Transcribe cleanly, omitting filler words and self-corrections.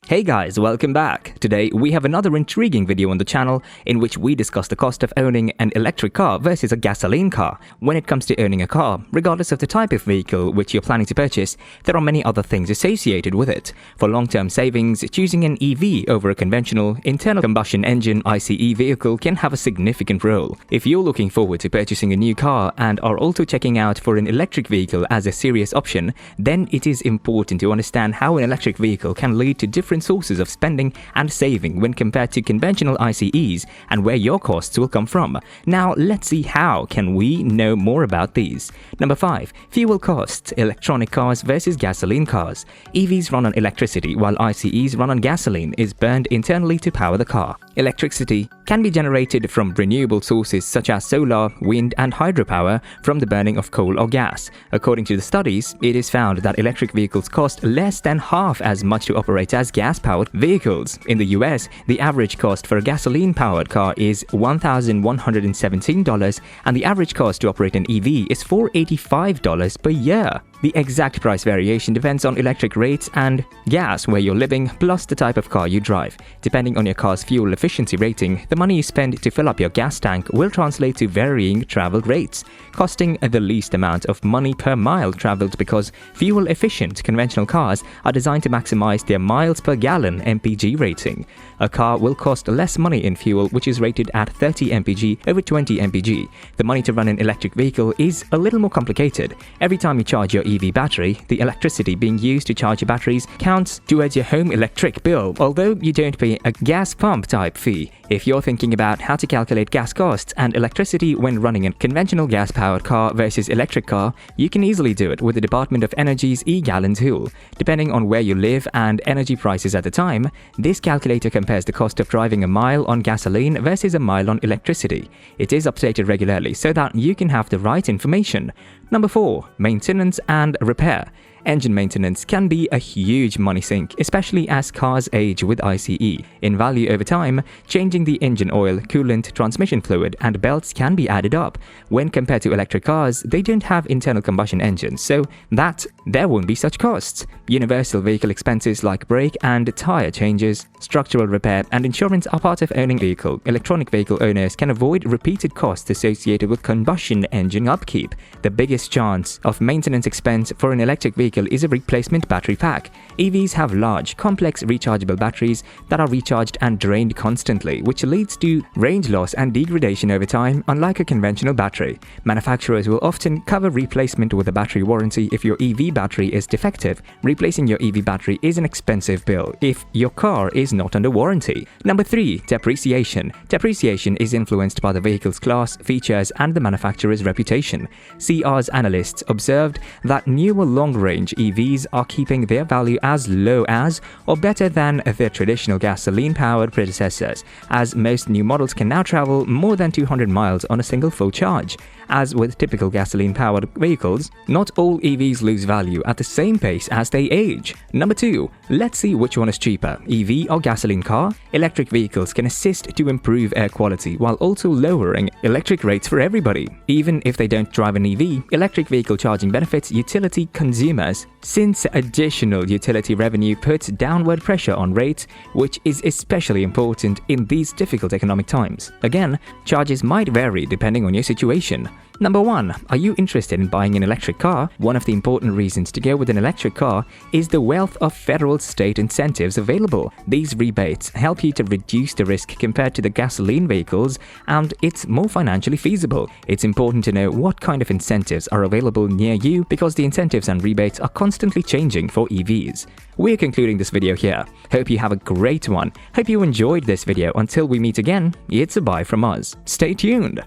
Hey guys, welcome back. Today we have another intriguing video on the channel in which we discuss the cost of owning an electric car versus a gasoline car. When it comes to owning a car, regardless of the type of vehicle which you're planning to purchase, there are many other things associated with it. For long-term savings, choosing an EV over a conventional internal combustion engine ICE vehicle can have a significant role. If you're looking forward to purchasing a new car and are also checking out for an electric vehicle as a serious option, then it is important to understand how an electric vehicle can lead to different sources of spending and saving when compared to conventional ICEs and where your costs will come from. Now let's see how can we know more about these. Number 5. Fuel costs. Electronic cars versus gasoline cars. EVs run on electricity while ICEs run on gasoline is burned internally to power the car. Electricity can be generated from renewable sources such as solar, wind and hydropower from the burning of coal or gas. According to the studies, it is found that electric vehicles cost less than half as much to operate as gas-powered vehicles. In the US, the average cost for a gasoline-powered car is $1,117 and the average cost to operate an EV is $485 per year. The exact price variation depends on electric rates and gas where you're living, plus the type of car you drive. Depending on your car's fuel efficiency rating, the money you spend to fill up your gas tank will translate to varying travel rates, costing the least amount of money per mile traveled because fuel-efficient conventional cars are designed to maximize their miles per gallon MPG rating. A car will cost less money in fuel which is rated at 30 mpg over 20 mpg. The money to run an electric vehicle is a little more complicated. Every time you charge your EV battery, the electricity being used to charge your batteries counts towards your home electric bill, although you don't pay a gas pump type fee. If you're thinking about how to calculate gas costs and electricity when running a conventional gas-powered car versus electric car, you can easily do it with the Department of Energy's e-gallon tool. Depending on where you live and energy prices at the time, this calculator compares the cost of driving a mile on gasoline versus a mile on electricity. It is updated regularly so that you can have the right information. Number 4. Maintenance and repair. Engine maintenance can be a huge money sink, especially as cars age with ICE. In value over time, changing the engine oil, coolant, transmission fluid, and belts can be added up. When compared to electric cars, they don't have internal combustion engines, so that there won't be such costs. Universal vehicle expenses like brake and tire changes, structural repair, and insurance are part of owning a vehicle. Electronic vehicle owners can avoid repeated costs associated with combustion engine upkeep. The biggest chance of maintenance expense for an electric vehicle is a replacement battery pack. EVs have large, complex rechargeable batteries that are recharged and drained constantly, which leads to range loss and degradation over time, unlike a conventional battery. Manufacturers will often cover replacement with a battery warranty if your EV battery is defective. Replacing your EV battery is an expensive bill if your car is not under warranty. Number 3. Depreciation. Depreciation is influenced by the vehicle's class, features, and the manufacturer's reputation. CR's analysts observed that newer long-range EVs are keeping their value as low as or better than their traditional gasoline-powered predecessors, as most new models can now travel more than 200 miles on a single full charge. As with typical gasoline-powered vehicles, not all EVs lose value at the same pace as they age. Number 2. Let's see which one is cheaper, EV or gasoline car. Electric vehicles can assist to improve air quality while also lowering electric rates for everybody. Even if they don't drive an EV, electric vehicle charging benefits utility consumers, since additional utility revenue puts downward pressure on rates, which is especially important in these difficult economic times. Again, charges might vary depending on your situation. Number 1. Are you interested in buying an electric car? One of the important reasons to go with an electric car is the wealth of federal state incentives available. These rebates help you to reduce the risk compared to the gasoline vehicles, and it's more financially feasible. It's important to know what kind of incentives are available near you because the incentives and rebates are constantly changing for EVs. We're concluding this video here. Hope you have a great one. Hope you enjoyed this video. Until we meet again, it's a bye from us. Stay tuned.